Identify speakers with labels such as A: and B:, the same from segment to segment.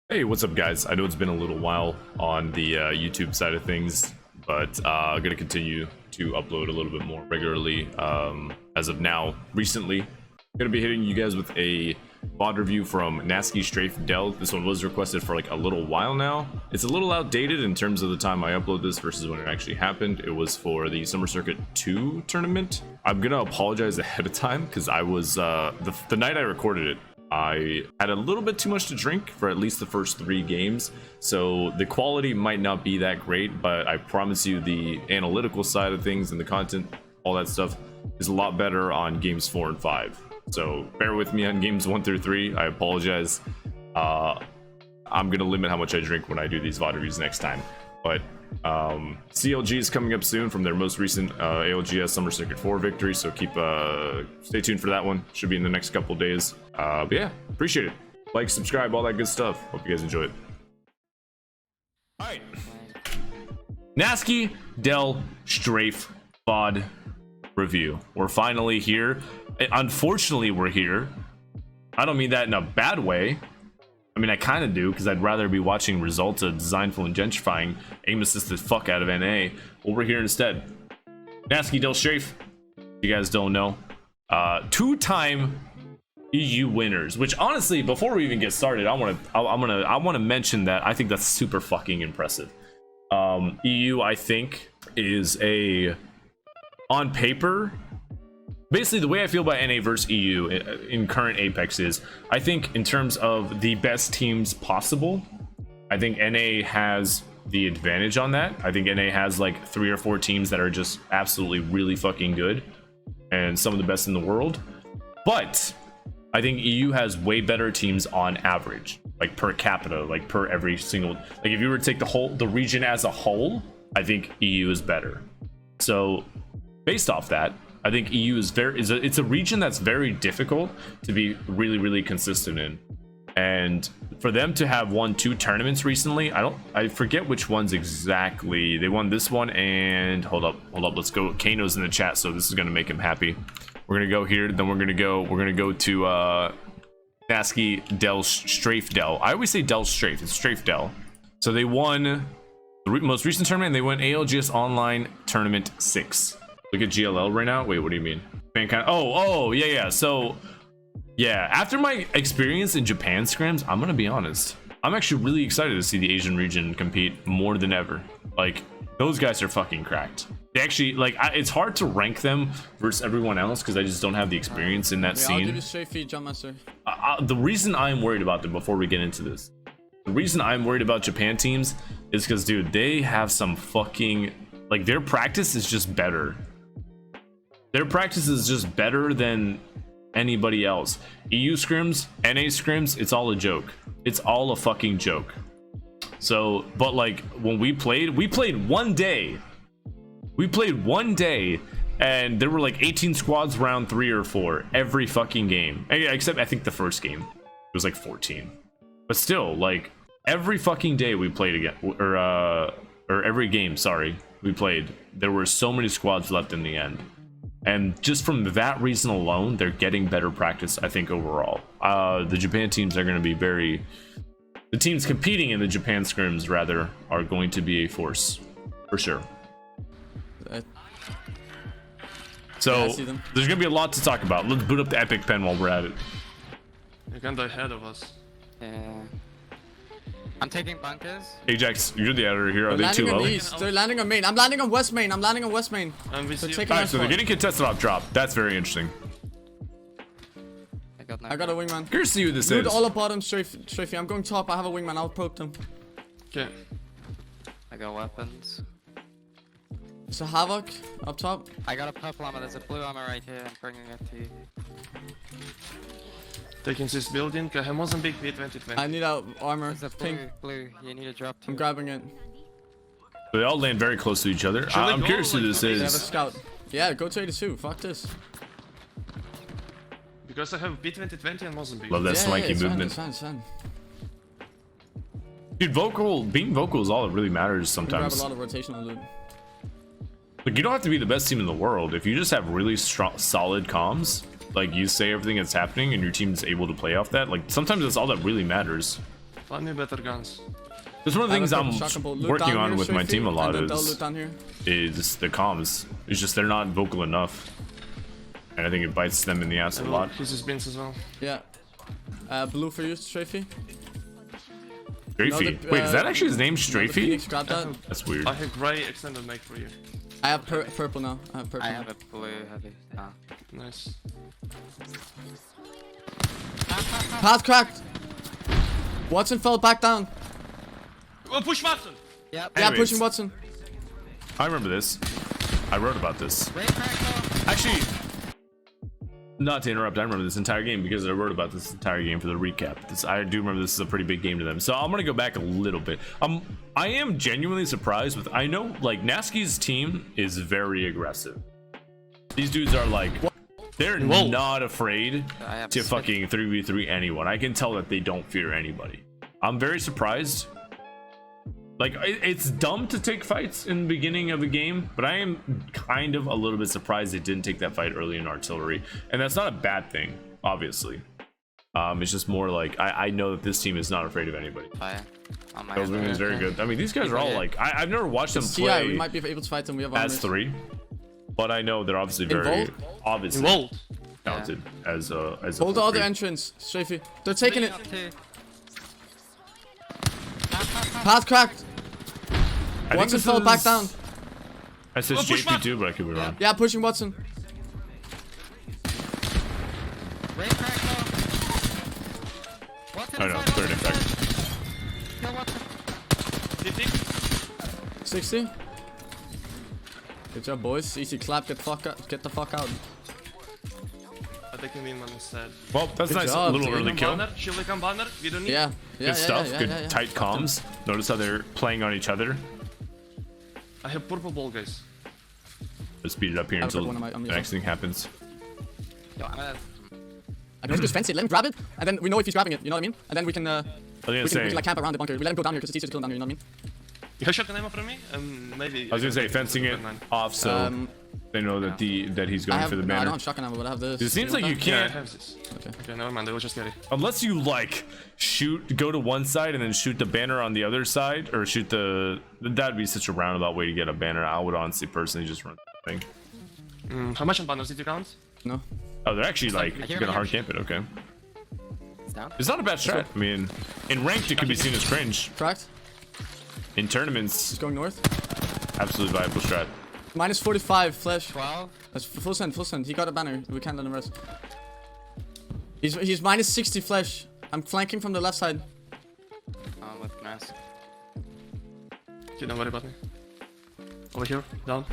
A: Hey, what's up guys? I know it's been a little while on the YouTube side of things, but I'm going to continue to upload a little bit more regularly as of now. Recently, I'm going to be hitting you guys with a VOD review from GnaskeStrafeDel. This one was requested for like a little while now. It's a little outdated in terms of the time I upload this versus when it actually happened. It was for the Summer Circuit 2 tournament. I'm going to apologize ahead of time because I was, the night I recorded it, I had a little bit too much to drink for at least the first 3 games, so the quality might not be that great, but I promise you the analytical side of things and the content, all that stuff, is a lot better on games 4 and 5. So bear with me on games 1 through 3. I apologize. I'm gonna limit how much I drink when I do these VOD reviews next time. But CLG is coming up soon from their most recent ALGS Summer Circuit 4 victory, so stay tuned for that one. Should be in the next couple days. But yeah, appreciate it. Like, subscribe, all that good stuff. Hope you guys enjoy it. All right, GnaskeStrafeDel VOD review. We're finally here. Unfortunately, we're here. I don't mean that in a bad way. I mean, I kind of do, because I'd rather be watching results of Designful and Gentrifying aim assist the fuck out of NA. Well, we're here instead. GnaskeStrafeDel, if you guys don't know, 2-time EU winners. Which honestly, before we even get started, I want to mention that I think that's super fucking impressive. EU, I think, is on paper. Basically, the way I feel about NA versus EU in current Apex is, I think in terms of the best teams possible, I think NA has the advantage on that. I think NA has like 3 or 4 teams that are just absolutely really fucking good and some of the best in the world. But I think EU has way better teams on average, like per capita, like per every single, like if you were to take the region as a whole, I think EU is better. So based off that, I think EU is it's a region that's very difficult to be really consistent in, and for them to have won 2 tournaments recently, I forget which ones exactly. They won this one, and hold up, let's go. Kano's in the chat, so this is gonna make him happy. We're gonna go here, then we're gonna go to GnaskeStrafeDel. I always say Del Strafe, it's Strafedel. So they won the most recent tournament, and they won ALGS Online Tournament 6. Look at GLL right now. Wait, what do you mean? Oh, yeah. So, yeah, after my experience in Japan scrims, I'm gonna be honest, I'm actually really excited to see the Asian region compete more than ever. Like, those guys are fucking cracked. They actually, like, it's hard to rank them versus everyone else because I just don't have the experience in that scene. The reason I'm worried about them, before we get into this, the reason I'm worried about Japan teams is because, dude, they have some fucking, like, their practice is just better. Their practice is just better than anybody else. EU scrims, NA scrims, it's all a joke. It's all a fucking joke. So, but like when we played 1 day. We played 1 day, and there were like 18 squads round 3 or 4 every fucking game. Except I think the first game it was like 14. But still, like every fucking day we played again, or every game, sorry, we played, there were so many squads left in the end. And just from that reason alone, they're getting better practice, I think, overall. The Japan teams are going to be the teams competing in the Japan scrims, rather, are going to be a force, for sure. So, yeah, there's going to be a lot to talk about. Let's boot up the Epic Pen while we're at it.
B: They're kind of ahead of us.
C: Yeah. I'm taking bunkers.
A: Ajax, you're the editor here. Are they too low?
D: They're landing on main. I'm landing on west main.
A: Alright, so they're getting contested off drop. That's very interesting.
D: I got a wingman.
A: Curious to see who this
D: Dude,
A: is.
D: all up bottom, Strafey. I'm going top. I have a wingman. I'll poke them.
B: Okay.
C: I got weapons.
D: There's a Havoc up top.
C: I got a purple armor. There's a blue armor right here. I'm bringing it to you.
B: Taking this building. I have Mozambique P2020.
D: I need armor.
C: There's a
D: Pink.
C: blue. You need to drop 2.
D: I'm grabbing it.
A: They all land very close to each other. I'm curious who this
D: They have a
A: is.
D: scout. Yeah, go to 82. Fuck this.
B: Because I have P2020 and Mozambique.
A: Love that swanky movement.
D: It's fine.
A: Dude, being vocal is all that really matters sometimes.
D: Grab a lot of rotational loot.
A: Like, you don't have to be the best team in the world. If you just have really strong, solid comms, like you say everything that's happening and your team's able to play off that, like sometimes that's all that really matters.
B: Find me better guns.
A: That's one of the things I'm working on with my team a lot
D: Loot
A: is
D: down here.
A: the comms. It's just they're not vocal enough, and I think it bites them in the ass a lot.
B: He's his bins as well.
D: Yeah. Blue for you, Strafey.
A: Strafey. Wait, is that actually his name, Strafey?
D: Phoenix, grab that.
A: That's weird.
B: I have gray extended make for you.
D: I have purple now. I have purple.
C: I
D: now.
C: have a blue heavy. Ah.
B: Nice.
D: Path cracked. Watson fell back down.
B: Oh, push Watson!
C: Yep.
D: Yeah,
A: Anyways.
D: pushing Watson.
A: I remember this. I wrote about this.
C: Great crack though.
A: Actually, not to interrupt, I remember this entire game because I wrote about this entire game for the recap. I do remember this is a pretty big game to them. So I'm gonna go back a little bit. I am genuinely surprised with. I know like Naske's team is very aggressive. These dudes are like, they're not afraid to fucking 3v3 anyone. I can tell that they don't fear anybody. I'm very surprised. Like, it's dumb to take fights in the beginning of a game, but I am kind of a little bit surprised they didn't take that fight early in artillery. And that's not a bad thing, obviously. It's just more like, I know that this team is not afraid of anybody.
C: Fire. On my
A: Those women is very good. I mean, these guys are all like, I've never watched them
D: Yeah,
A: play
D: we might be able to fight them. We have
A: as
D: armors.
A: 3, but I know they're obviously very, obviously
B: Involved.
A: talented as a
D: Hold the
A: full
D: other
A: three.
D: entrance, Strafey. They're taking it.
C: Up to.
D: Path cracked.
A: I think
D: Watson
A: this
D: fell back
A: is-
D: down.
A: I said
B: push
A: JP
B: back.
A: too, but I could be wrong.
D: Yeah, pushing Watson.
C: Great crack though. Watson
A: I know,
C: inside,
A: third
C: Watson
A: impact.
C: inside. Kill Watson.
B: 50.
D: 60. Good job, boys. Easy clap. Get the fuck out.
B: I think we win instead.
A: Well, that's
D: Good
A: nice.
D: job,
A: A little
D: dude.
A: early kill.
B: Banner, shield like banner. We don't need.
D: Yeah. Yeah.
A: Good stuff.
D: Yeah,
A: Good
D: yeah, yeah.
A: tight comms. Notice how they're playing on each other.
B: I have purple ball, guys.
A: Let's speed it up here
D: I have
A: until
D: one on
A: the
D: me
A: next thing happens.
C: Yo, I'm gonna.
D: I can just fence it. Let him grab it, and then we know if he's grabbing it. You know what I mean? And then we can
A: I was
D: we
A: gonna
D: can
A: say,
D: like camp around the bunker. We let him go down here because it's easier to kill down here. You know what I mean?
B: You have shot an ammo from me? Maybe.
A: I was gonna say fencing it off so they know that that he's going
D: I have
A: for the
D: no, I don't
A: banner.
D: have shotgun ammo, but I have this.
A: It seems like you
B: Yeah, I
A: can't,
B: have this.
D: Okay.
B: Okay, never mind. I will just get it.
A: unless you like go to one side and then shoot the banner on the other side, or shoot the. That'd be such a roundabout way to get a banner. I would honestly, personally, just run the thing.
B: How much on banners did you count?
D: No.
A: Oh, they're actually
C: like-
A: like
C: I hear
A: gonna
C: him.
A: hard camp it. Okay,
C: It's down.
A: it's not a bad strat. I mean, in ranked it could be seen as cringe.
D: Cracked.
A: In tournaments,
D: He's going north.
A: absolutely viable strat.
D: Minus 45 flash.
C: 12.
D: That's full send. Full send. He got a banner. We can't let him rest. He's minus 60 flash. I'm flanking from the left side.
C: With Gnask.
B: Okay, don't worry about me. Over here, down.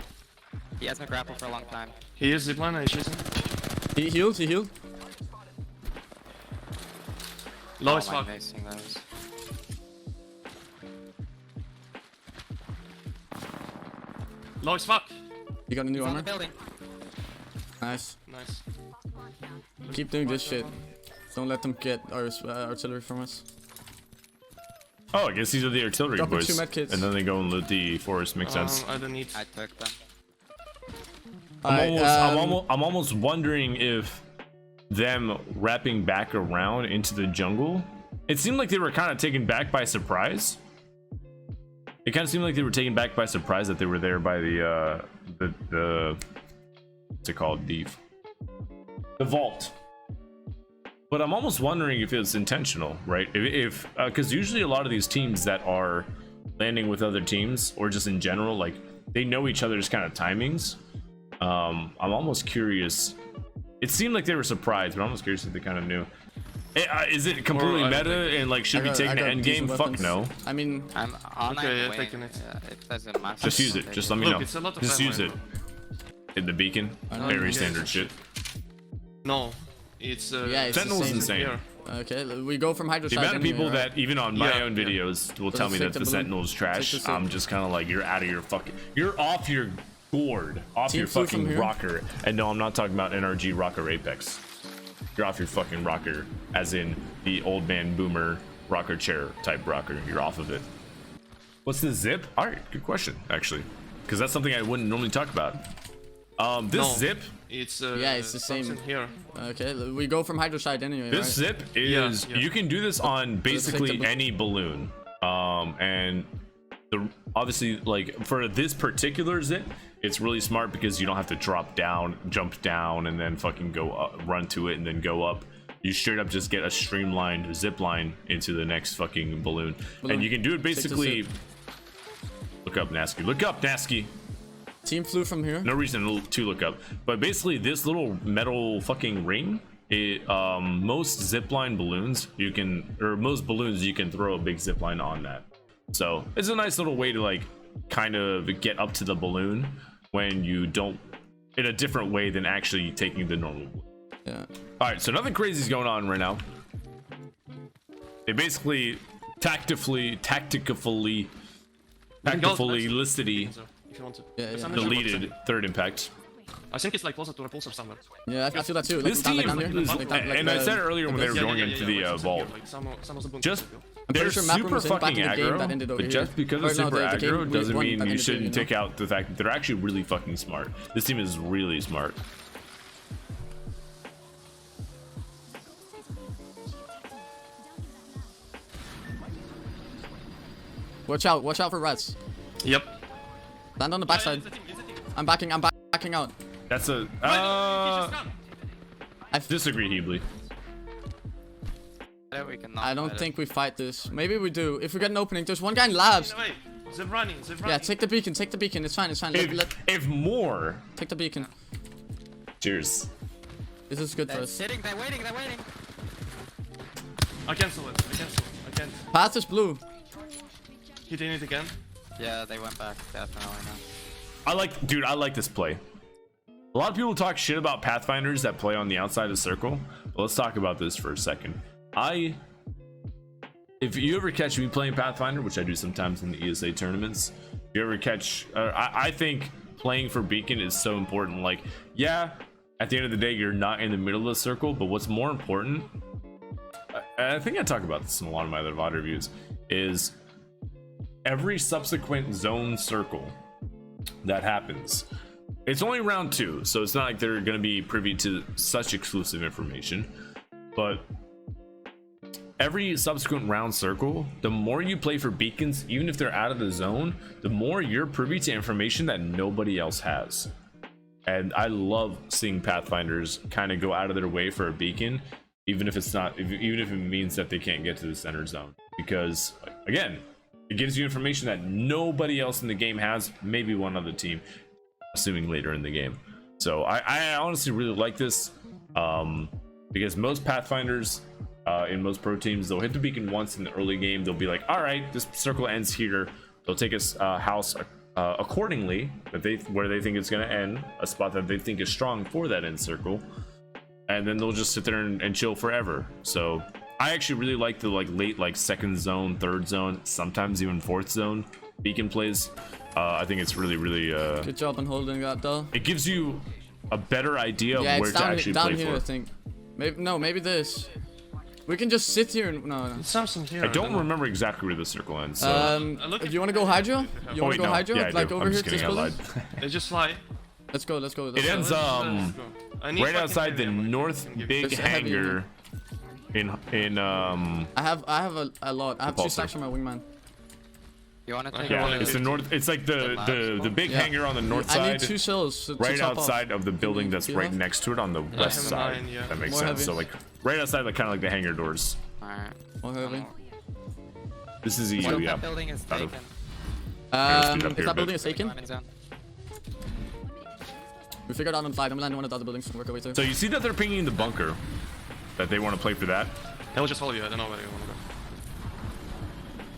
C: He hasn't grappled for a long time.
B: He is zipline and he's chasing.
D: He healed. He healed.
B: Low
C: Oh,
B: as
C: am
B: fuck.
C: I missing those?
B: Low as fuck.
D: You got a new
C: He's on the
D: armor.
C: building.
D: Nice.
B: Nice.
D: Keep doing this shit. Don't let them get our artillery from us.
A: Oh, I guess these are the artillery
D: Dropping
A: boys.
D: 2 medkits.
A: And then they go and loot the forest. Makes sense.
B: I don't need.
C: I took them.
A: I'm almost wondering if them wrapping back around into the jungle. It seemed like they were kind of taken back by surprise. It kind of seemed like they were taken back by surprise that they were there by the what's it called, the vault. But I'm almost wondering if it's intentional, right? If because usually a lot of these teams that are landing with other teams, or just in general, like they know each other's kind of timings. I'm almost curious. It seemed like they were surprised, but I'm almost curious if they kind of knew. Is it completely
B: Or I don't
A: meta and like should be taking an end game?
D: decent
A: Fuck
D: weapons.
A: no.
D: I mean,
C: I'm on
B: Okay,
C: my
B: yeah,
C: way.
B: taking it.
C: It says a massive.
A: Just use it. Just let me
B: Look,
A: know.
B: it's a lot of
A: Just use it.
B: ammo.
A: In the beacon,
D: know.
A: very
B: Yeah.
A: standard shit.
B: No, it's.
D: Yeah, it's the
A: Sentinel's
D: same
A: insane.
B: Here.
D: okay, we go from hydro
A: The
D: side
A: amount of
D: anyway,
A: people
D: right?
A: that even on my
B: Yeah,
A: own
B: yeah.
A: videos will tell me
D: take
A: that
D: the
A: the
D: blue.
A: Sentinel's
D: Take
A: trash.
D: the
A: I'm
D: soup.
A: just kind of like, you're out of your fucking, you're off your gourd, off
D: Team
A: your
D: food from
A: fucking
D: here?
A: rocker. And no, I'm not talking about NRG rocker Apex. You're off your fucking rocker, as in the old man boomer rocker chair type rocker. You're off of it. What's the zip? All right, good question actually, because that's something I wouldn't normally talk about. This
B: No.
A: zip,
B: It's
D: Yeah, it's the same.
B: something here.
D: Okay, we go from hydro side anyway,
A: this
D: right?
A: zip is
B: Yeah.
A: you can do this on basically
D: balloon.
A: any balloon. And obviously like for this particular zip, it's really smart because you don't have to drop down, jump down, and then fucking go up, run to it, and then go up. You straight up just get a streamlined zip line into the next fucking balloon. And you can do it basically. Look up, Nasky. Look up, Nasky.
D: Team flew from here.
A: No reason to look up, but basically this little metal fucking ring, most zipline balloons you can, or most balloons you can throw a big zipline on that. So it's a nice little way to like kind of get up to the balloon when you don't, in a different way than actually taking the normal balloon.
D: Yeah.
A: All right, so nothing crazy is going on right now. They basically tactically licity
B: If you want to.
D: Yeah, yeah.
A: deleted third impact.
B: I think it's like closer to repulsor somewhere.
D: Yeah, I feel that too. Like,
A: This
D: down, like
A: team-
D: down here. Like down, like
A: And I
D: the-
A: said earlier when they were
D: Yeah,
A: going into the
B: like
A: vault,
B: Like some of the bunkers.
A: just
D: I'm pretty
A: they're
D: sure map room
A: super
D: was in back
A: fucking
D: in the game that
A: aggro,
D: ended over
A: but
D: here.
A: just because
D: Or
A: they're
D: no,
A: super
D: the game
A: aggro
D: we
A: doesn't
D: won
A: mean
D: back
A: you
D: in the game,
A: shouldn't
D: you know?
A: take out the fact that they're actually really fucking smart. This team is really smart.
D: Watch out for rats.
B: Yep.
D: Stand on the backside. I'm backing out.
A: That's a
D: I
A: disagree, Heebly.
C: We can knock
D: I don't
C: at it.
D: think we fight this. Maybe we do. If we get an opening, there's one guy in labs.
B: Wait, they're running.
D: Yeah, take the beacon. It's fine.
A: If more,
D: Take the beacon.
A: cheers.
D: This is good for
C: They're
D: us.
C: sitting, they're waiting.
B: I cancel it. I can't.
D: Path is blue.
B: Hitting it again.
C: Yeah, they went back, definitely.
A: I like this play. A lot of people talk shit about Pathfinders that play on the outside of circle. But let's talk about this for a second. If you ever catch me playing Pathfinder, which I do sometimes in the ESA tournaments, if you ever catch, I think playing for Beacon is so important. Like, yeah, at the end of the day, you're not in the middle of the circle, but what's more important, I think I talk about this in a lot of my other VOD reviews, is every subsequent zone circle that happens. It's only round 2, so it's not like they're going to be privy to such exclusive information, but every subsequent round circle, the more you play for beacons, even if they're out of the zone, the more you're privy to information that nobody else has. And I love seeing Pathfinders kind of go out of their way for a beacon, even if it's not, even if it means that they can't get to the center zone, because again, it gives you information that nobody else in the game has, maybe one other team, assuming later in the game. So I honestly really like this, because most Pathfinders in most pro teams, they'll hit the beacon once in the early game. They'll be like, all right, this circle ends here. They'll take a house accordingly where they think it's going to end, a spot that they think is strong for that end circle, and then they'll just sit there and chill forever. So I actually really like the late second zone, third zone, sometimes even fourth zone beacon plays. I think it's really
D: Good job on holding that though.
A: it gives you a better idea of
D: Yeah,
A: where
D: it's
A: to actually
D: down
A: play
D: here,
A: for.
D: I think. Maybe this. We can just sit here and no.
B: Something here.
A: I don't
B: know.
A: remember exactly where the circle ends. So.
B: look
D: Do
B: at
D: you want to go hydro? You
A: Oh,
D: want to
A: wait,
D: go
A: no.
D: hydro?
A: Yeah, I
D: Like
A: do.
D: over
A: I'm
D: here
A: just
D: to this
A: kidding out
D: building?
A: loud.
B: They just fly.
D: Let's go.
A: It ends
B: I need
A: right
B: fucking
A: outside the
B: heavy ammo.
A: north
B: Can give
A: big
D: There's a heavy
A: hangar in
D: I have a lot. I have 2
A: Repulsor.
D: stacks for my wingman.
C: You wanna take
A: yeah,
C: one?
A: it's the north. It's like the big
D: Yeah.
A: hangar on the north
D: I need
A: side,
D: 2 cells to
A: right
D: top off.
A: outside of the building that's
D: you
A: right
D: know?
A: next to it on the west
B: have
A: side.
B: mine, yeah.
A: That makes
D: More
A: sense.
D: heavy.
A: So like right outside, like kind of like the hangar doors.
C: Alright.
D: More heavy.
A: This is
C: What
A: EU,
C: if
A: yeah.
C: that building is
A: Out of-
C: taken?
A: speed up
D: If
A: here a
D: that building
A: bit.
D: is taken,
C: Running zone.
D: we figured out on flight. I'm landing one of the other buildings and work our way through.
A: So you see that they're pinging the bunker, that they want to play for that.
B: I will just follow you. I don't know where you want to go.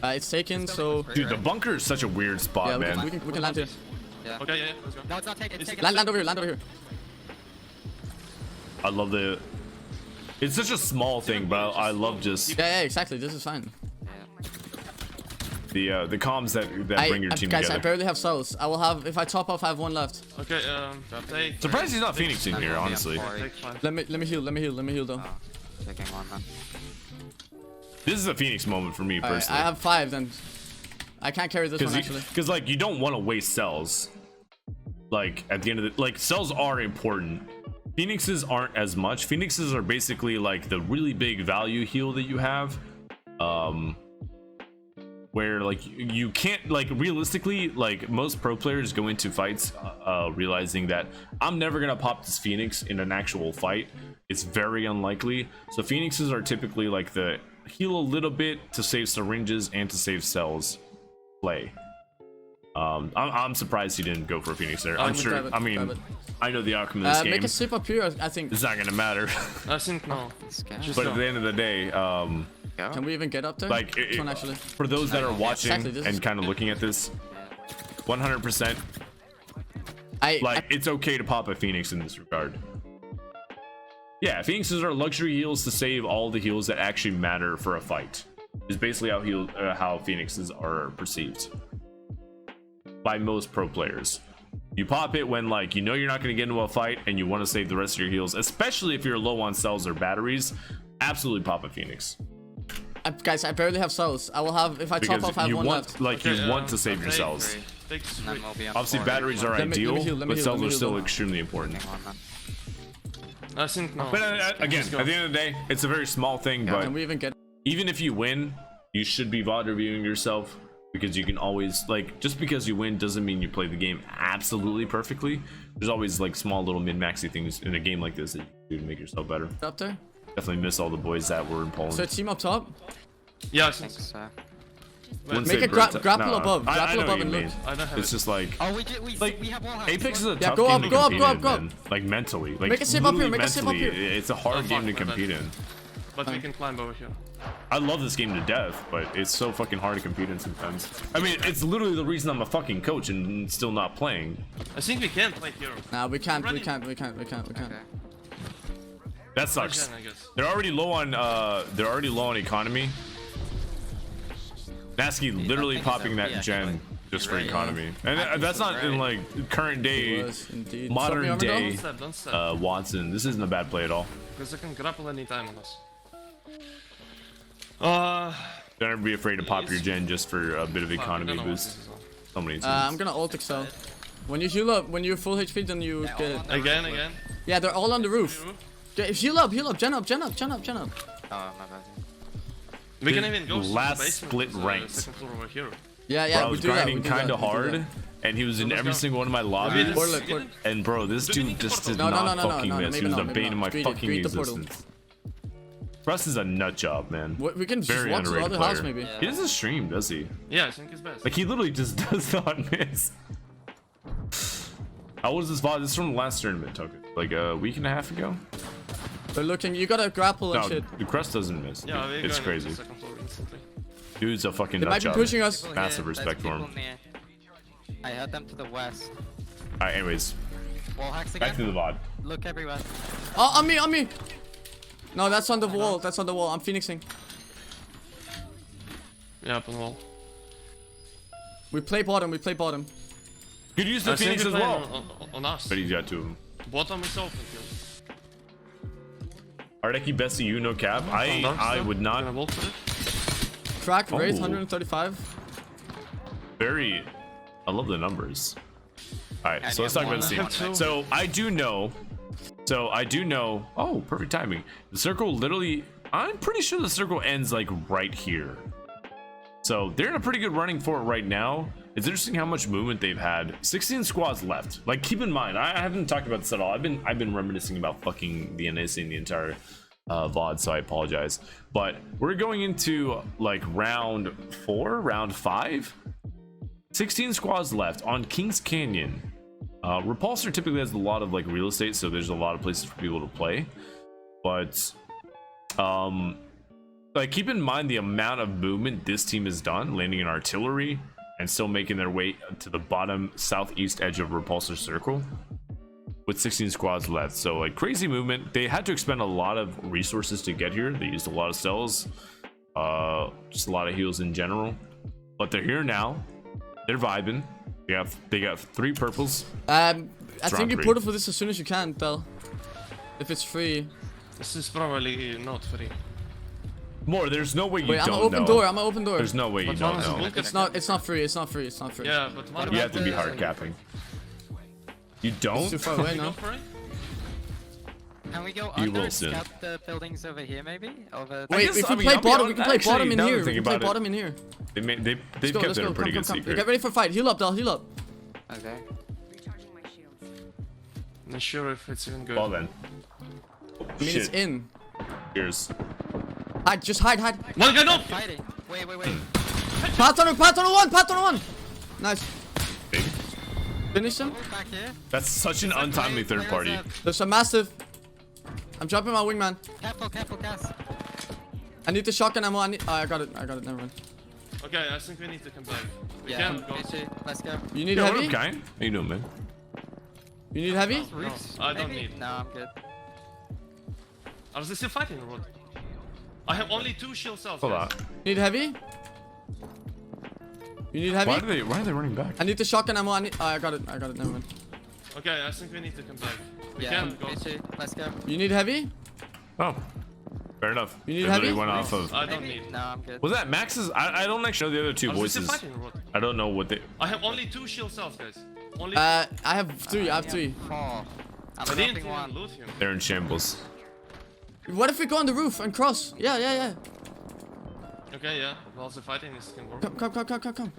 D: It's taken, so
A: Dude, the bunker is such a weird spot,
D: yeah,
A: man.
D: we can land here.
C: Yeah.
B: Okay, yeah, let's go.
C: No, it's not taken. It's taken.
D: Land over here.
A: I love the. It's such a small thing, but I love just
D: Yeah, exactly. This is fine.
C: Yeah.
A: the comms that bring your team
D: guys, I
A: together.
D: barely have cells. I will have, if I top off, I have 1 left.
B: Okay, take.
A: Surprised he's not Phoenixing here, honestly.
B: Take 5.
D: Let me heal though.
C: Oh, taking one then.
A: This is a Phoenix moment for me
D: Alright, I
A: personally.
D: have 5 then. I can't carry this one actually.
A: Because like you don't want to waste cells. like at the end of the like cells are important. Phoenixes aren't as much. Phoenixes are basically like the really big value heal that you have. Where like you can't like realistically like most pro players go into fights realizing that I'm never gonna pop this Phoenix in an actual fight. It's very unlikely. So Phoenixes are typically like the heal a little bit to save syringes and to save cells play. I'm surprised he didn't go for a Phoenix there. I'm sure. I mean, I know the outcome of this game.
D: Make a sip up here. I think
A: it's not gonna matter.
B: I think no.
A: But at the end of the day,
D: can we even get up there?
A: like
D: actually.
A: For those that are watching and kind of looking at this, 100%, it's okay to pop a Phoenix in this regard. Yeah, Phoenixes are luxury heals to save all the heals that actually matter for a fight. Is basically how Phoenixes are perceived by most pro players. You pop it when like you know you're not going to get into a fight and you want to save the rest of your heals, especially if you're low on cells or batteries. Absolutely pop a Phoenix.
D: Guys, I barely have cells. I will have if I top off. I have one left.
A: Like you want to save your cells. Obviously, batteries are ideal, but cells are still extremely important.
B: I think no.
A: But again, at the end of the day, it's a very small thing. But
D: can we even get?
A: Even if you win, you should be VOD reviewing yourself, because you can always like just because you win doesn't mean you play the game absolutely perfectly. There's always like small little min-maxy things in a game like this that you can do to make yourself better.
D: Up there.
A: Definitely miss all the boys that were in Poland.
D: So team up top.
B: Yeah, I
C: think so.
D: Make a grapple above. Grapple above and loot.
A: It's just like.
C: Oh, we have wall
A: Apex is a tough
D: go
A: game
D: up,
A: to compete in,
D: go up.
A: man. Like mentally. Like
D: make a sip up here. Make a
A: mentally,
D: sip up here.
A: It's a hard game to compete in.
B: But we can climb over here.
A: I love this game to death, but it's so fucking hard to compete in sometimes. I mean, it's literally the reason I'm a fucking coach and still not playing.
B: I think we can play here.
D: Nah, we can't. We can't.
C: Okay.
A: That sucks.
B: I guess.
A: They're already low on economy. Nasky literally popping that gen just for economy, and that's not in like current day, modern day Watson. This isn't a bad play at all.
B: Because I can grapple anytime on us.
A: Don't ever be afraid to pop your gen just for a bit of economy boost. So many times.
D: I'm gonna ult excel. When you heal up, when you're full HP, then you get it.
B: Again.
D: Yeah, they're all on the roof. Heal up, gen up.
C: Oh, my bad.
B: We can even go
A: last
B: to the basement,
A: split ranked.
B: second floor over here.
D: Yeah,
A: Bro, I
D: we
A: was
D: do that.
A: grinding kind of hard, and he was in every single one of my lobbies. And bro, this dude just did not fucking miss. He was the bane of my fucking existence. Russ is a nut job, man.
D: We can just
A: Very
D: walk to the
A: underrated
D: other house,
A: player.
D: maybe.
A: He doesn't stream, does he?
B: Yeah, I think it's best.
A: Like he literally just does not miss. How was this VOD? This is from the last tournament, Token. Like a week and a half ago.
D: They're looking. You gotta grapple and
A: No,
D: shit.
A: the crust doesn't miss.
B: Yeah, we're
A: It's
B: going
A: crazy.
B: into the second floor instantly.
A: Dude's a fucking
D: They
A: nut
D: might be
A: job.
D: pushing us.
A: Massive respect for him.
C: I had them to the west.
A: Alright, anyways,
C: Wall hacks
A: back to
C: again.
A: the VOD.
C: Look everywhere.
D: Oh, on me. No, that's on the wall. That's on the wall. I'm phoenixing.
B: Yeah, up on the wall.
D: We play bottom.
A: Could use the
B: I think
A: Phoenix
B: we
A: as
B: play
A: well.
B: on us.
A: But he's got two of them.
B: Bottom is open here.
A: Ardeki best of you, no cap. I would
B: Gonna
A: not.
B: vault for it.
D: Crack
A: Oh.
D: raise 135.
A: Very. I love the numbers. Alright, so let's talk about the
B: one.
A: scene. So I do know. Oh, perfect timing. The circle literally. I'm pretty sure the circle ends like right here. So they're in a pretty good running for it right now. It's interesting how much movement they've had. 16 squads left. Like, keep in mind, I haven't talked about this at all. I've been reminiscing about fucking the NAC the entire VOD, so I apologize. But we're going into like round 4, round 5. 16 squads left on Kings Canyon. Repulsor typically has a lot of like real estate, so there's a lot of places for people to play. But like, keep in mind the amount of movement this team has done, landing in artillery and still making their way to the bottom southeast edge of Repulsor Circle with 16 squads left. So like, crazy movement. They had to expend a lot of resources to get here. They used a lot of cells, just a lot of heals in general, but they're here now. They're vibing. They got 3 purples.
D: I think you
A: 3.
D: put it for this as soon as you can, Bell. If it's free.
B: This is probably not free.
A: More, there's no way you
D: Wait,
A: don't
D: I'm an open
A: know.
D: door. I'm an open door.
A: There's no way you
B: But one
A: don't
B: is a
A: know.
B: bulk
D: It's not free. It's not free.
B: Yeah, but one
A: You have to be hard capping. You
D: It's
A: don't?
D: too far away
B: Go
D: now.
B: for it.
C: Can we go
A: You
C: under
A: will
C: and
A: soon.
C: scout the buildings over here, maybe? Over.
D: Wait,
A: guess-
D: if
A: I
D: we
A: mean,
D: play
A: I'll be
D: bottom, we
A: honest-
D: can play
A: actually,
D: bottom in
A: now that
D: here.
A: I'm
D: We
A: thinking
D: can play
A: about it,
D: bottom in here.
A: They've
D: Let's go,
A: kept
D: let's
A: it
D: go.
A: a pretty
D: Come,
A: good
D: come, come.
A: secret.
D: Get ready for fight. Heal up, Del. Heal up.
C: Okay.
E: Recharging my shields.
B: Not sure if it's even good.
A: Well then.
D: I mean, it's in.
A: Cheers.
D: Hide, just hide, hide.
B: One guy no!
C: Fighting. Wait.
D: Path on one, path on one. Nice.
A: Big.
D: Finish him.
C: Move back here.
A: That's such an untimely
C: Play-
A: third
C: players,
A: party.
D: There's a massive. I'm dropping my wingman.
C: Careful, Cass.
D: I need the shotgun ammo. I got it. Never mind.
B: Okay, I think we need to come back. We
C: Yeah,
B: can go.
C: BG, let's go.
D: You need
A: Yo, what
D: heavy?
A: up, guy? How you doing, man?
D: You need heavy?
C: Roofs?
B: I don't
C: maybe?
B: need.
C: No, I'm good.
B: Are they still fighting or what? I have only 2 shield cells.
A: Hold on.
B: guys.
D: You need heavy? You need heavy?
A: Why are they running back?
D: I need the shotgun ammo. I got it. Never mind.
B: Okay, I think we need to come back. We
C: Yeah,
B: can go.
C: BG, let's go.
D: You need heavy?
A: Oh, fair enough.
D: You need
A: They literally
D: heavy?
A: went off of.
B: I don't
C: Maybe?
B: need.
C: No, I'm good.
A: Was that Max's? I don't actually know the other two
B: Are they still
A: voices.
B: fighting or what?
A: I don't know what they.
B: I have only 2 shield cells, guys. Only.
D: I have three. I have three.
C: 4. I'm
B: I didn't
C: dropping
B: even
C: one.
B: loot him.
A: They're in shambles.
D: What if we go on the roof and cross? Yeah.
B: Okay, yeah. While the fighting is can work.
D: Come.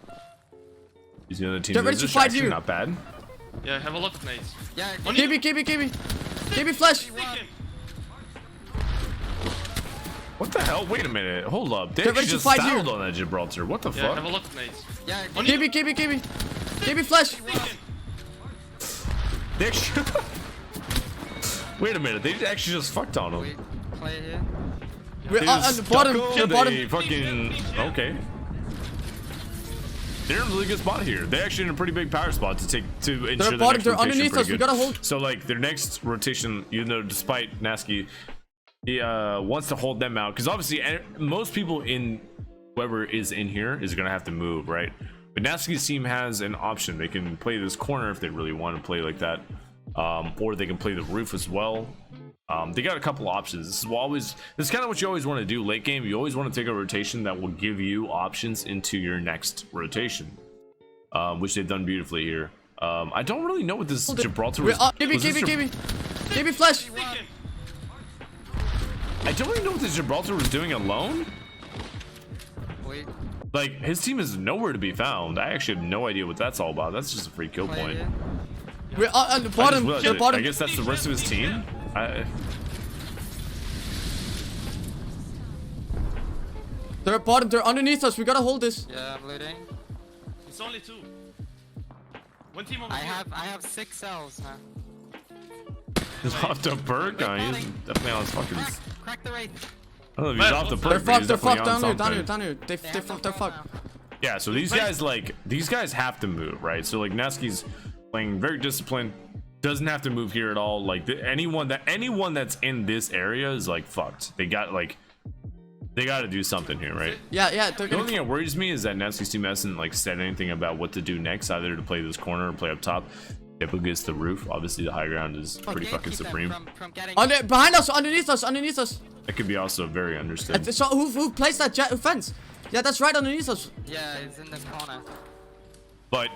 A: These other teams.
D: Get ready
A: They're
D: to fight
A: actually
D: here.
A: not bad.
B: Yeah, I have a lot of nades.
C: Yeah,
B: On you.
D: KB flash.
B: Stick him.
A: What the hell? Wait a minute. Hold up. They
D: Get
A: actually
D: ready to
A: just
D: fight
A: styled
D: here.
A: on that Gibraltar. What the
B: Yeah, I have a
A: fuck?
B: lot of nades.
C: yeah.
B: On you.
D: KB flash.
B: Stick him.
A: They actually. Wait a minute. They actually just fucked on
C: We
A: him.
C: play here.
D: We're
A: They
D: on
A: just
D: the bottom.
A: stuck
D: To the
A: on,
D: bottom.
A: They fucking. Okay. They're in a really good spot here. They're actually in a pretty big power spot to ensure
D: They're
A: the
D: bottom.
A: next
D: They're
A: rotation
D: underneath
A: pretty
D: us. We
A: good.
D: gotta hold.
A: So like their next rotation, even though despite Gnaske, he wants to hold them out because obviously most people in whoever is in here is gonna have to move, right? But Gnaske's team has an option. They can play this corner if they really want to play like that, or they can play the roof as well. They got a couple options. This is kind of what you always want to do late game. You always want to take a rotation that will give you options into your next rotation, which they've done beautifully here. I don't really know what this Gibraltar
D: We're
A: was.
D: on.
A: was this
D: KB flash.
B: Stick him.
A: I don't really know what this Gibraltar was doing alone.
C: We
A: Like his team is nowhere to be found. I actually have no idea what that's all about. That's just a free kill
C: play
A: point.
C: here.
D: We're on the
A: I,
D: bottom.
A: just realized
D: To the
A: that-
D: bottom.
A: I guess that's the rest of his team.
D: They're bottom. They're underneath us. We gotta hold this.
C: Yeah, I'm looting.
B: It's only 2. One team over
C: I
B: here.
C: have 6 cells. Huh?
A: He's off the perk. He's definitely on his fucking.
C: Crack the wraith.
A: I don't know if he's
B: Man,
A: off the
B: they're
A: perk.
D: They're
A: but he's
D: fucked. They're
A: definitely
D: fucked.
A: on
D: Down
A: something.
D: here. They're
C: They have no
D: fucked. They're
C: call
D: fucked.
C: now.
A: Yeah, so these guys have to move, right? So like Gnaski's playing very disciplined, doesn't have to move here at all. Like anyone that's in this area is like fucked. They got to do something here, right?
D: Yeah. They're
A: The only
D: gonna.
A: thing that worries me is that Gnaski's team hasn't like said anything about what to do next, either to play this corner or play up top. Typically gets the roof. Obviously the high ground is pretty
C: Yeah,
A: fucking
C: keep them
A: supreme.
C: From getting
D: Behind us. Underneath us.
A: That could be also very understood.
D: So who placed that fence? Yeah, that's right underneath us.
C: Yeah, he's in this corner.
A: But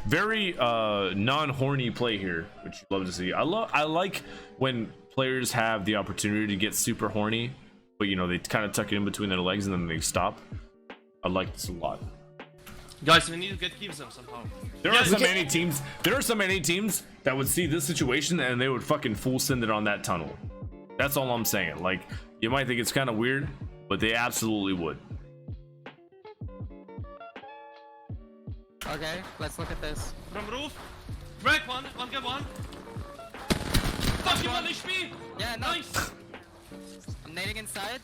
A: very non-horny play here, which you love to see. I like when players have the opportunity to get super horny, but you know they kind of tuck it in between their legs and then they stop. I like this a lot.
B: Guys, we need to get keeps them somehow.
A: There are some NA teams. There are some NA teams that would see this situation and they would fucking full send it on that tunnel. That's all I'm saying. Like you might think it's kind of weird, but they absolutely would.
C: Okay, let's look at this.
B: From roof. Crack one. One get one. Fuck you, one HP.
C: Yeah, no.
B: Nice.
C: I'm nading inside.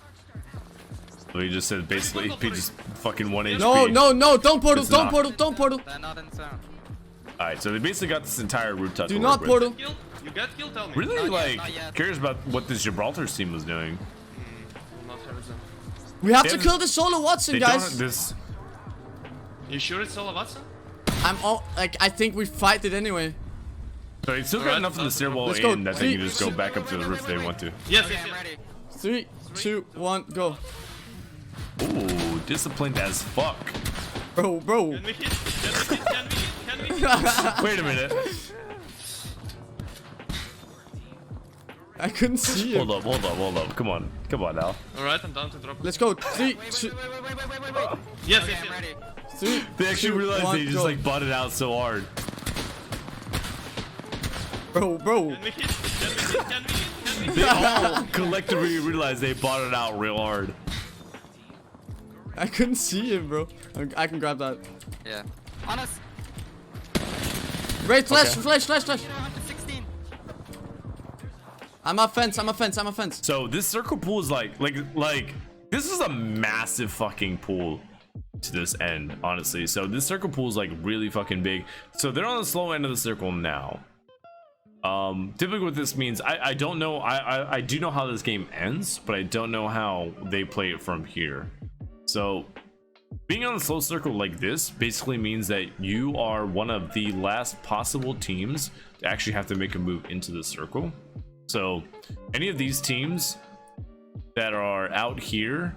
A: So he just said basically he just fucking 1 HP.
D: No. Don't portal.
A: It's
D: Don't
A: not.
D: portal. Don't portal.
C: They're not in zone.
A: All right, so they basically got this entire rooftop.
D: Do
A: to
D: not
A: work with.
D: portal.
B: Kill. You get killed. Tell me.
A: Really,
C: Not yet,
A: like,
C: not yet.
A: curious about what this Gibraltar's team was doing.
B: Will not have it then.
D: We have
A: They
D: to
A: haven't-
D: kill the solo Watson,
A: They don't
D: guys.
A: have this.
B: You sure it's all Watson?
D: I'm all like, I think we fight it anyway.
A: So they still got
B: Alright,
A: enough of the stairwell
D: let's go.
A: in that they can just go back up to the roof if they want to.
B: Yes,
C: Okay,
B: yes,
C: I'm
B: yes.
C: ready.
D: 3, 2, 1, go.
A: Ooh, disciplined as fuck.
D: Bro.
B: Can we hit? Can we hit? Can we hit? Can we hit?
A: Wait a minute.
D: I couldn't see him.
A: Hold up. Come on now.
B: Alright, I'm down to drop.
D: Let's go. 3,
C: Wait,
D: 2,
C: wait.
B: Yes,
C: Okay,
B: yes,
C: I'm
B: yes.
C: ready.
D: 3.
A: They actually
D: 2,
A: realized
D: 1,
A: they just
D: go.
A: like butted out so hard.
D: Bro.
B: Can we hit? Can we hit?
A: They all collectively realized they bought it out real hard.
D: I couldn't see him, bro. I can grab that.
C: Yeah. On us.
D: Great flash.
C: 116.
D: I'm up fence.
A: So this circle pool is like this is a massive fucking pool to this end, honestly. So this circle pool is like really fucking big. So they're on the slow end of the circle now. Typically what this means, I don't know. I do know how this game ends, but I don't know how they play it from here. So being on the slow circle like this basically means that you are one of the last possible teams to actually have to make a move into the circle. So any of these teams that are out here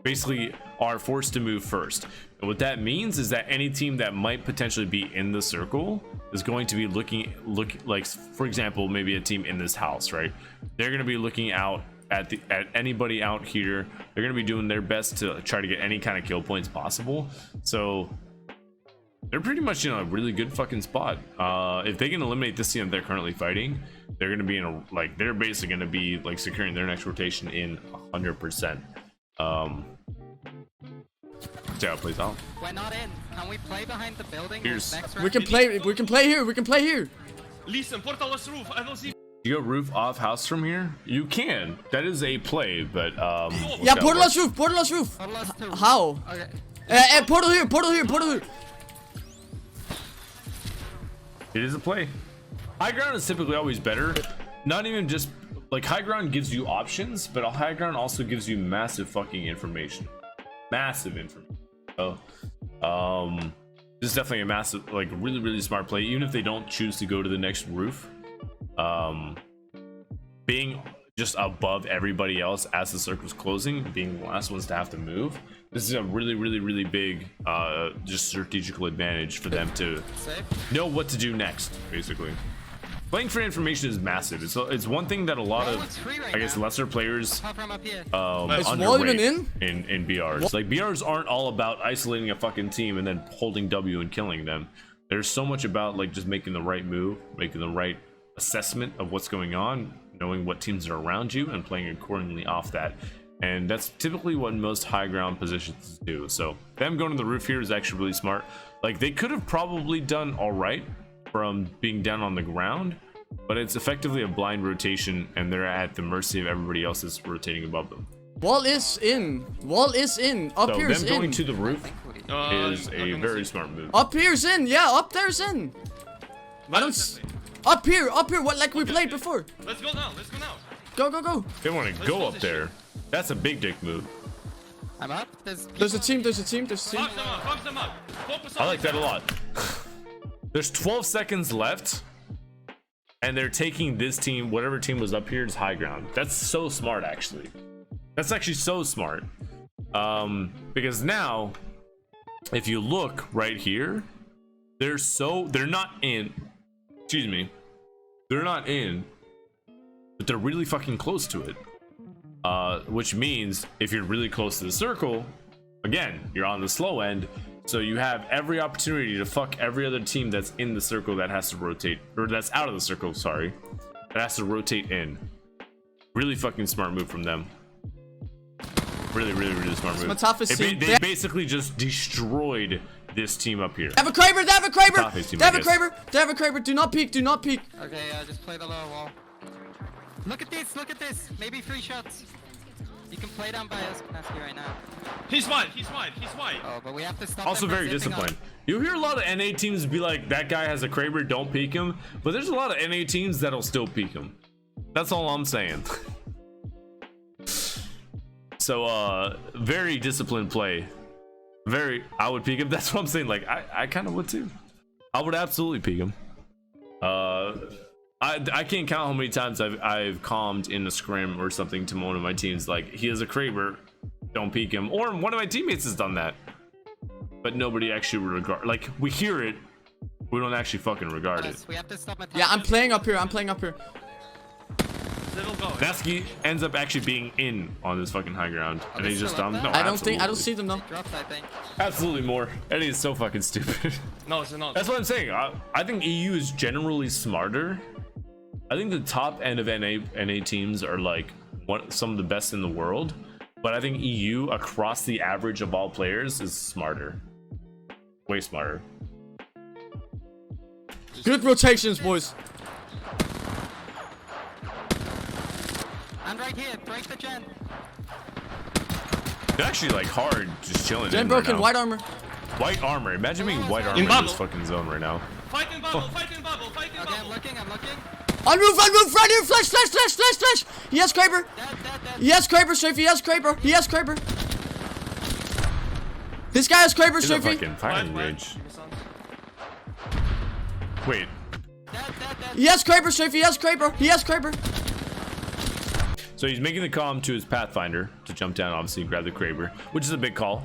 A: basically are forced to move first. And what that means is that any team that might potentially be in the circle is going to be looking like, for example, maybe a team in this house, right? They're going to be looking out at anybody out here. They're going to be doing their best to try to get any kind of kill points possible. So they're pretty much in a really good fucking spot. If they can eliminate this team that they're currently fighting, they're going to be in a, like, they're basically going to be like securing their next rotation in 100%. See how it plays out.
C: We're not in. Can we play behind the building?
A: Here's-
C: Next
D: We
C: round?
D: can play here.
B: Listen, portal was roof. I don't see.
A: You go roof off house from here? You can. That is a play, but
D: Yeah, portal us roof.
C: Portal us to-
D: How?
C: Okay.
D: Portal here.
A: It is a play. High ground is typically always better. Not even just like high ground gives you options, but a high ground also gives you massive fucking information. Massive information. So, this is definitely a massive, like, really smart play. Even if they don't choose to go to the next roof, being just above everybody else as the circle's closing, being the last ones to have to move, this is a really big just strategical advantage for them to
C: Safe.
A: know what to do next. Basically, playing for information is massive. It's one thing that a lot
C: Wall
A: of,
C: looks free right
A: I guess,
C: now.
A: lesser players
C: Pop from up here.
D: Is Wall
A: underrate
D: even
A: in BRs. Like, BRs aren't all about isolating a fucking team and then holding W and killing them. There's so much about like just making the right move, making the right assessment of what's going on, knowing what teams are around you and playing accordingly off that. And that's typically what most high ground positions do. So them going to the roof here is actually really smart. Like, they could have probably done all right from being down on the ground, but it's effectively a blind rotation and they're at the mercy of everybody else that's rotating above them.
D: Wall is in. Up
A: So
D: here's
A: them going
D: in.
A: to the roof is
B: I'm
A: a
B: gonna
A: very
B: see.
A: smart move.
D: Up here's in. Yeah, up there's in. I don't. Up here. What like we played before.
B: Let's go now.
D: Go.
A: They want to go up there. That's a big dick move.
C: I'm up. There's
D: There's a team.
B: Focus them up. Focus on
A: I like that a lot. There's 12 seconds left, and they're taking this team, whatever team was up here, is high ground. That's so smart, actually. That's actually so smart. Because now, if you look right here, they're not in. Excuse me. They're not in, but they're really fucking close to it. Which means if you're really close to the circle, again, you're on the slow end, so you have every opportunity to fuck every other team that's in the circle that has to rotate, or that's out of the circle, sorry, that has to rotate in. Really fucking smart move from them. Really smart move.
D: my toughest team.
A: They basically just destroyed this team up here.
D: They have a Kraber.
A: Toughest team, I guess.
D: Do not peek.
C: Okay, just play the lower wall. Look at this. Maybe 3 shots. You can play down by us, Gnaske, right now.
B: He's wide.
C: Oh, but we have to stop
A: Also
C: them from
A: very
C: zipping
A: disciplined.
C: up.
A: You hear a lot of NA teams be like, that guy has a Kraber, don't peek him. But there's a lot of NA teams that'll still peek him. That's all I'm saying. So, very disciplined play. I would peek him. That's what I'm saying. Like, I kind of would too. I would absolutely peek him. I can't count how many times I've calmed in a scrim or something to one of my teams, like, he has a Kraber, don't peek him. Or one of my teammates has done that, but nobody actually would regard. Like, we hear it, We don't actually fucking regard it.
C: We have to stop
D: Yeah, I'm playing up here. I'm playing up here.
B: They will go.
A: Nasky ends up actually being in on this fucking high ground, and he's just dumb. No,
D: I don't think. I don't
A: absolutely.
D: see them though.
C: Dropped, I think.
A: Absolutely more. Eddie is so fucking stupid.
B: No, it's not.
A: That's what I'm saying. I think EU is generally smarter. I think the top end of NA teams are like some of the best in the world, but I think EU across the average of all players is smarter. Way smarter.
D: Good rotations, boys.
C: And right here, break the gen.
A: They're actually like hard, just chilling.
D: Gen
A: in
D: broken,
A: right now.
D: white armor.
A: White armor. Imagine being white armor in
B: bubble.
A: this fucking zone right now.
B: Fight in bubble, fight in bubble, fight in
C: Okay, I'm
B: bubble.
C: looking, I'm looking.
D: On roof, right here. Flash. He has Kraber.
C: Dead.
D: He has Kraber, Strafey. He has Kraber. This guy has Kraber,
A: He's a
D: Strafey.
A: fucking firing
B: White.
A: range. Wait.
C: Dead.
D: He has Kraber, Strafey. He has Kraber.
A: So he's making the call to his Pathfinder to jump down, obviously, and grab the Kraber, which is a big call.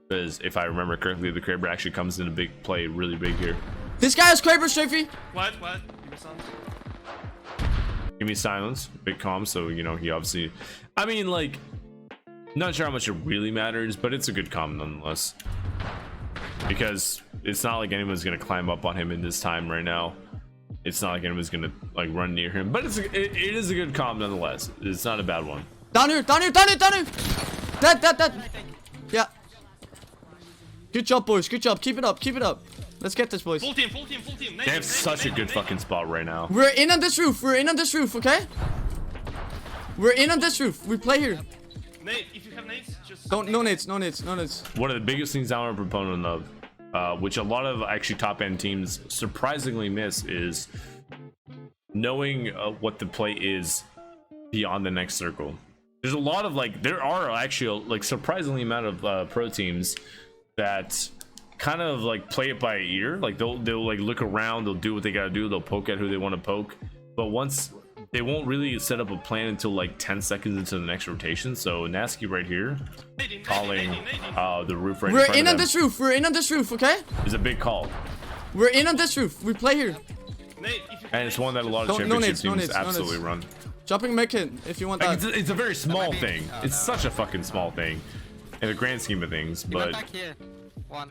A: Because if I remember correctly, the Kraber actually comes in a big play, really big here.
D: This guy has Kraber, Strafey.
B: What? Give me some.
A: Give me silence, big calm, so you know he obviously. I mean, like, not sure how much it really matters, but it's a good calm nonetheless. Because it's not like anyone's gonna climb up on him in this time right now. It's not like anyone's gonna like run near him, but it is a good calm nonetheless. It's not a bad one.
D: Down here. Dead. Yeah. Good job, boys. Good job. Keep it up. Let's get this, boys.
B: Full team.
A: They have such a good fucking spot right now.
D: We're in on this roof, okay? We're in on this roof. We play here.
B: Nate, if you have nades, just.
D: Don't, no nades.
A: One of the biggest things I'm a proponent of, which a lot of actually top end teams surprisingly miss, is knowing what the play is beyond the next circle. There's a lot of there are actually like surprisingly amount of pro teams that kind of like play it by ear. Like they'll like look around, they'll do what they gotta do, they'll poke at who they want to poke, but once they won't really set up a plan until like 10 seconds into the next rotation. So Nasky right here calling the roof right in
D: We're
A: front
D: in
A: of
D: on
A: them
D: this roof, okay?
A: is a big call,
D: We're in on this roof. We play here.
B: Nate, if you have
A: and it's one that a lot of
D: No
A: championship
D: nades,
A: teams
D: no
A: absolutely
D: nades.
A: run.
D: Jumping mech hit if you want
A: Like,
D: that.
A: it's a very small
C: might be-
A: thing.
C: oh,
A: It's
C: no.
A: such a fucking small thing in the grand scheme of things,
C: He went
A: but
C: back here. One.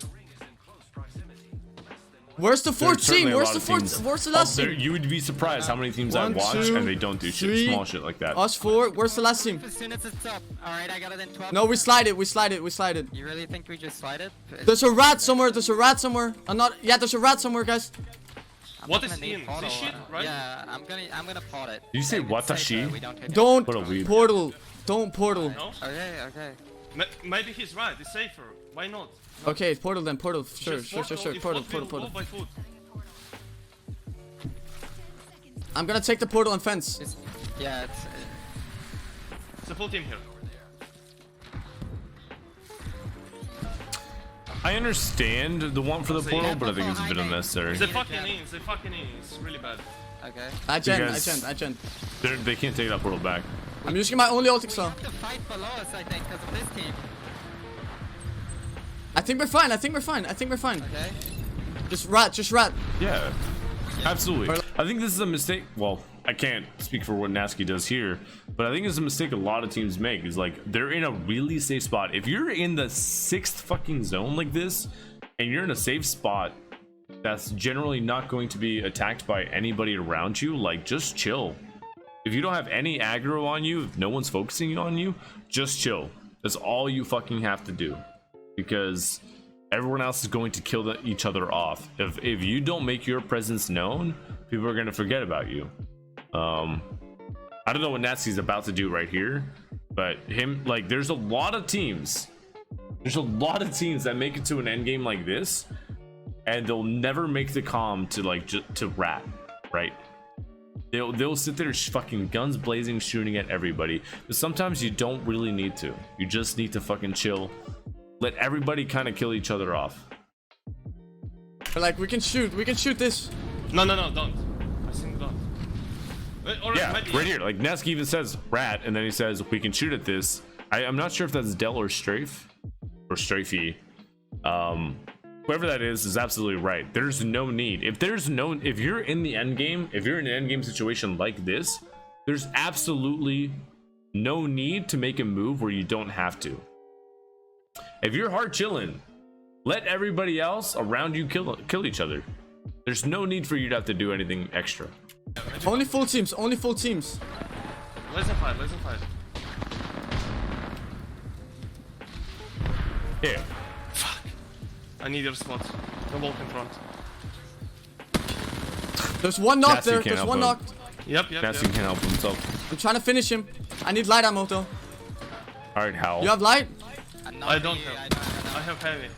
D: Where's the fourth
A: there's certainly
D: team?
A: a
D: Where's
A: lot
D: the
A: of
D: fourth?
A: teams-
D: Where's the last
A: there-
D: team?
A: you would be surprised how many teams I
D: One,
A: watch
D: two,
A: and they don't do shit,
D: three.
A: small shit like that.
D: Us four. Where's the last team?
C: As soon as it's up. Alright, I got it in 12.
D: No, we slide it.
C: You really think we just slide it?
D: There's a rat somewhere. I'm not. Yeah, there's a rat somewhere, guys.
C: I'm
B: What
C: gonna
B: is
C: need
B: in?
C: portal.
B: This shit, right?
C: Yeah, I'm gonna pot it.
A: Did you say
C: It's
A: watashi?
C: safer, we don't hit it.
D: Don't
A: What a weeb.
D: portal. Don't portal.
B: No?
C: Okay.
B: Maybe he's right. It's safer. Why not?
D: Okay, portal then. Portal. Sure.
B: Just portal. If
D: Portal.
B: foot will go by foot.
D: I'm gonna take the portal and fence.
C: Yeah,
B: It's a full team here.
A: I understand the one for the
B: So
A: portal,
B: you
A: but I think it's a bit unnecessary.
B: They fucking in. It's really bad.
C: okay.
D: I gen.
A: Because- They can't take that portal back.
D: I'm using my only ultic
C: We
D: cell.
C: have to fight below us, I think, because of this team.
D: I think we're fine.
C: Okay.
D: Just rat.
A: Yeah, absolutely. I think this is a mistake. Well, I can't speak for what Nasky does here, but I think it's a mistake a lot of teams make. Is like they're in a really safe spot. If you're in the 6th fucking zone like this, and you're in a safe spot that's generally not going to be attacked by anybody around you, like just chill. If you don't have any aggro on you, if no one's focusing on you, just chill. That's all you fucking have to do, because everyone else is going to kill each other off. If you don't make your presence known, people are going to forget about you. I don't know what Nasky's about to do right here, but there's a lot of teams that make it to an end game like this, and they'll never make the calm to to rat, right? They'll sit there fucking guns blazing, shooting at everybody. But sometimes you don't really need to. You just need to fucking chill. Let everybody kind of kill each other off.
D: But like we can shoot this.
B: No, don't. I think don't. Alright,
A: Yeah,
B: maybe.
A: right here. Like Nasky even says rat, and then he says we can shoot at this. I'm not sure if that's Del or Strafe or Strafey. whoever that is absolutely right. There's no need. If you're in the end game, if you're in an end game situation like this, there's absolutely no need to make a move where you don't have to. If you're hard chilling, let everybody else around you kill each other. There's no need for you to have to do anything extra.
D: Only full teams. Only full teams.
B: Let's fight. Let's fight.
A: Yeah.
B: I need your spot. Don't walk in front.
D: There's one knock
A: Nasty
D: there.
A: can't
D: There's
A: help
D: one
A: him.
D: knock.
B: Yep.
A: Nasty can't help himself.
D: I'm trying to finish him. I need light ammo though.
A: All right, Hal.
D: You have light?
B: I don't have. I have heavy.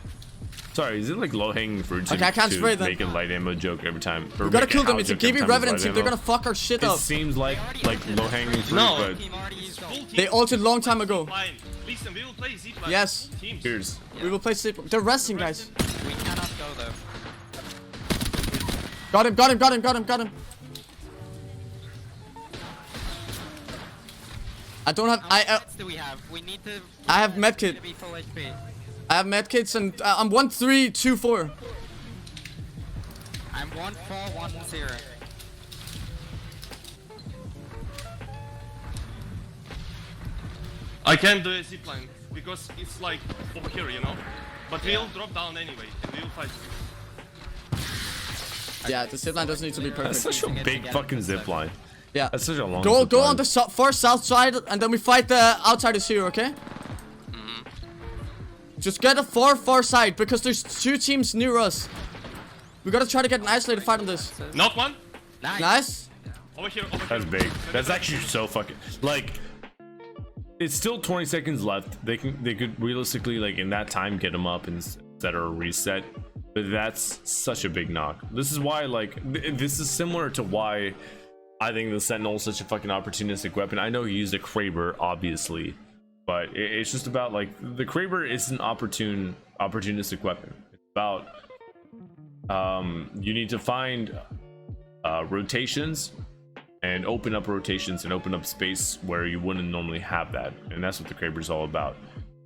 A: Sorry, is it like low hanging fruit to,
D: Okay, I can't
A: to
D: spray them.
A: make a light ammo joke every time?
D: We gotta kill them. It's a KB Revenant team. They're gonna fuck our shit
A: It
D: up.
A: seems like low hanging fruit,
B: No.
A: but
C: Team already used all.
D: They ulted long time ago.
B: Fine. Listen, we will play zipline.
D: Yes.
B: Teams.
A: here's
D: We will play sleep. They're resting, guys.
C: We cannot go though.
D: Got him. Got him. Got him. Got him. Got him. I don't have.
C: How many meds do we have? We need to.
D: I have medkit.
C: To be full HP.
D: I have medkits and I'm 1-3-2-4.
C: I'm 1-4-1-0.
B: I can't do a zipline because it's like over here, you know. But we'll drop down anyway and we'll fight.
D: Yeah, the zip line doesn't need to be
A: that's
D: perfect.
A: such a big fucking zip line.
D: Yeah.
A: That's such a long.
D: Go
A: zip line.
D: on the far south side and then we fight the outsiders here, okay? Just get a far side because there's two teams near us. We gotta try to get an isolated fight on this.
B: Knock one.
D: Nice.
B: Over here. Over here.
A: That's big. That's actually so fucking like. It's still 20 seconds left. They could realistically like in that time get them up and set a reset. But that's such a big knock. This is why like this is similar to why I think the Sentinel is such a fucking opportunistic weapon. I know he used a Kraber, obviously, but it's just about like the Kraber is an opportunistic weapon. It's about you need to find rotations and open up rotations and open up space where you wouldn't normally have that, and that's what the Kraber is all about.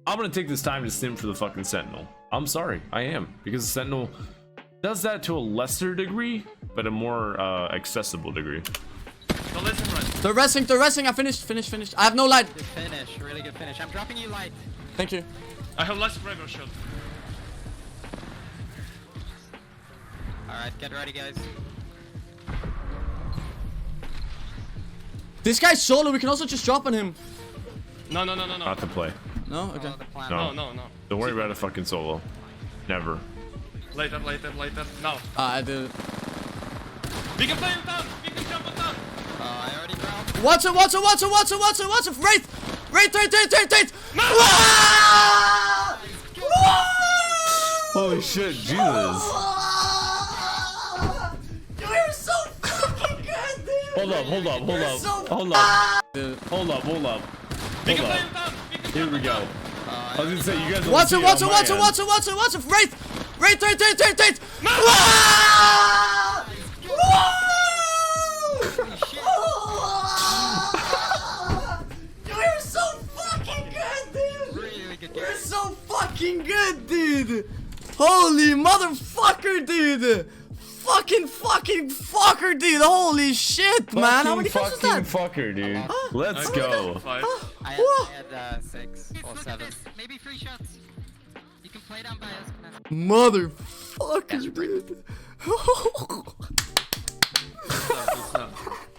A: I'm gonna take this time to sim for the fucking Sentinel. I'm sorry, I am, because the Sentinel does that to a lesser degree, but a more accessible degree.
B: So listen, right.
D: They're resting. They're resting. I finished. I have no light.
C: Good finish. Really good finish. I'm dropping you light.
D: Thank you.
B: I have less Kraber shot.
C: Alright, get ready, guys.
D: This guy's solo. We can also just drop on him.
B: No.
A: Not to play.
D: No? Okay.
C: Follow the plan.
A: No.
B: No.
A: Don't worry about a fucking solo. Never.
B: Later. Now.
D: I did it.
B: We can play on down. We can jump on down.
C: I already dropped.
D: Watson! Wraith!
B: No!
D: Ah!
A: Holy shit, Jesus.
D: You're so fucking good, dude!
A: Hold up.
D: Hold up.
B: We can play on down. We can
A: Here
B: jump
A: we
B: on
A: go.
B: down.
A: I was gonna say, you guys
D: Watson! Wraith!
B: No!
D: Ah! You're so fucking good, dude!
C: Really good
D: You're
C: game.
D: so fucking good, dude! Holy motherfucker, dude! Fucking fucker, dude! Holy shit, man! How many kills was that?
A: fucker, dude. Let's go.
B: 5.
C: I had 6 or 7. Maybe 3 shots. You can play down by us.
D: Motherfucker, dude!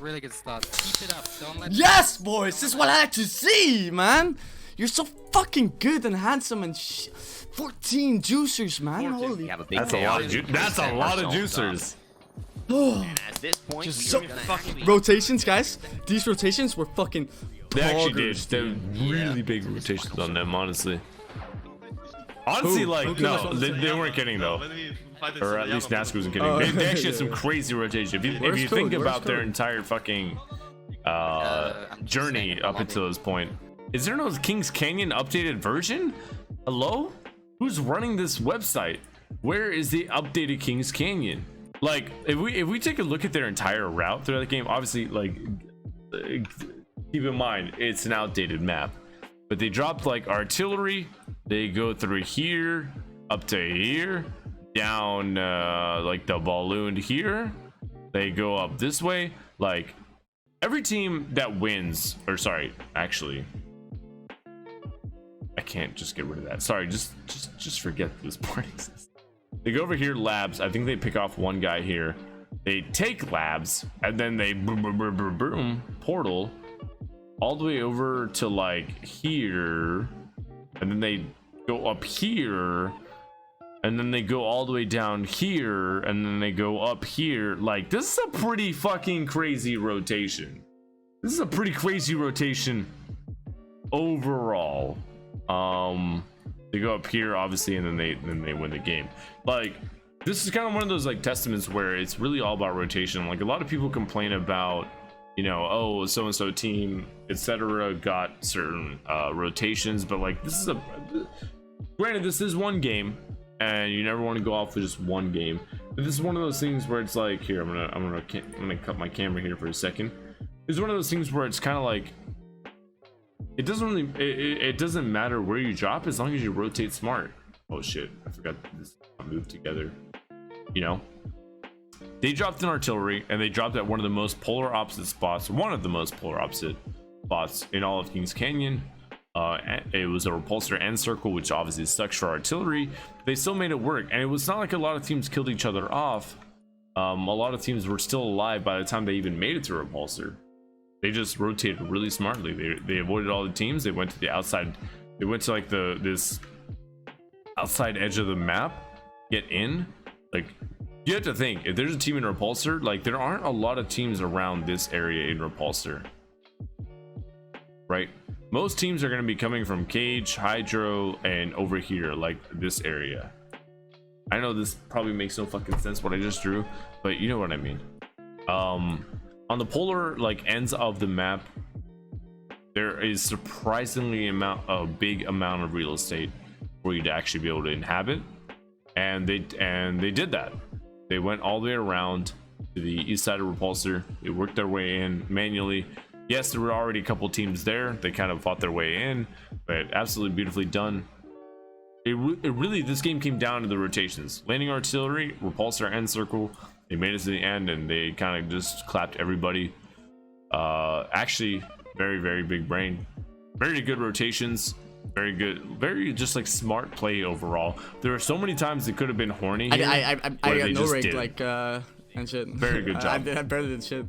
C: Really good start. Keep it up. Don't let.
D: Yes, boys! This is what I like to see, man! You're so fucking good and handsome and 14 juicers, man.
B: 14.
D: Holy.
F: Have a big
A: That's a lot of
F: payout.
A: that's a lot of
F: 10%
A: juicers.
F: And at this point,
D: Just
F: we
D: so
F: are gonna actually
D: rotations, guys. These rotations were fucking.
A: They actually did.
D: poggers,
A: They
D: dude.
A: were really big rotations on them, honestly. Honestly,
D: Who?
A: like,
D: Who
A: no,
D: killed us?
A: they weren't kidding though.
B: When we fight
A: Or at least Nask wasn't kidding.
D: Oh,
A: They actually had
D: yeah.
A: some crazy rotation. If you
D: Where's
A: think
D: code? Where's
A: about their
D: code?
A: entire fucking
C: I'm just
A: journey
C: saying,
A: up
C: lobby.
A: until this point, is there no Kings Canyon updated version? Hello? Who's running this website? Where is the updated Kings Canyon? Like, if we take a look at their entire route throughout the game, obviously, like, keep in mind it's an outdated map, but they dropped like artillery. They go through here up to here, down like the balloon here. They go up this way. Like every team that wins, or sorry, actually, I can't just get rid of that. Sorry, just forget this part exists. They go over here, labs. I think they pick off one guy here. They take labs, and then they boom, portal all the way over to like here, and then they go up here, and then they go all the way down here, and then they go up here. Like, this is a pretty fucking crazy rotation. This is a pretty crazy rotation overall. They go up here, obviously, and then they win the game. Like, this is kind of one of those like testaments where it's really all about rotation. Like, a lot of people complain about, you know, oh, so and so team, etc., got certain rotations, but like, this is a granted, this is one game, and you never want to go off with just one game. But this is one of those things where it's like, here, I'm gonna cut my camera here for a second. It's one of those things where it's kind of like, it doesn't really, it doesn't matter where you drop as long as you rotate smart. Oh shit, I forgot this moved together. You know, they dropped an artillery, and they dropped at one of the most polar opposite spots, one of the most polar opposite spots in all of Kings Canyon. It was a repulsor end circle, which obviously sucks for artillery. They still made it work, and it was not like a lot of teams killed each other off. A lot of teams were still alive by the time they even made it to repulsor. They just rotated really smartly. They avoided all the teams. They went to the outside. They went to like this outside edge of the map, get in. Like, you have to think, if there's a team in repulsor, like, there aren't a lot of teams around this area in repulsor, right? Most teams are going to be coming from Cage, Hydro, and over here, like this area. I know this probably makes no fucking sense what I just drew, but you know what I mean. On the polar like ends of the map, there is surprisingly a big amount of real estate for you to actually be able to inhabit, and they did that. They went all the way around to the east side of repulsor. They worked their way in manually. Yes, there were already a couple teams there. They kind of fought their way in, but absolutely beautifully done. It really, this game came down to the rotations. Landing artillery, repulsor end circle. They made it to the end, and they kind of just clapped everybody. Actually, very, very big brain. Very good rotations. Very good. Very just like smart play overall. There are so many times it could have been horny here.
D: I got no rig, like, and shit.
A: Very good job.
D: I better than shit.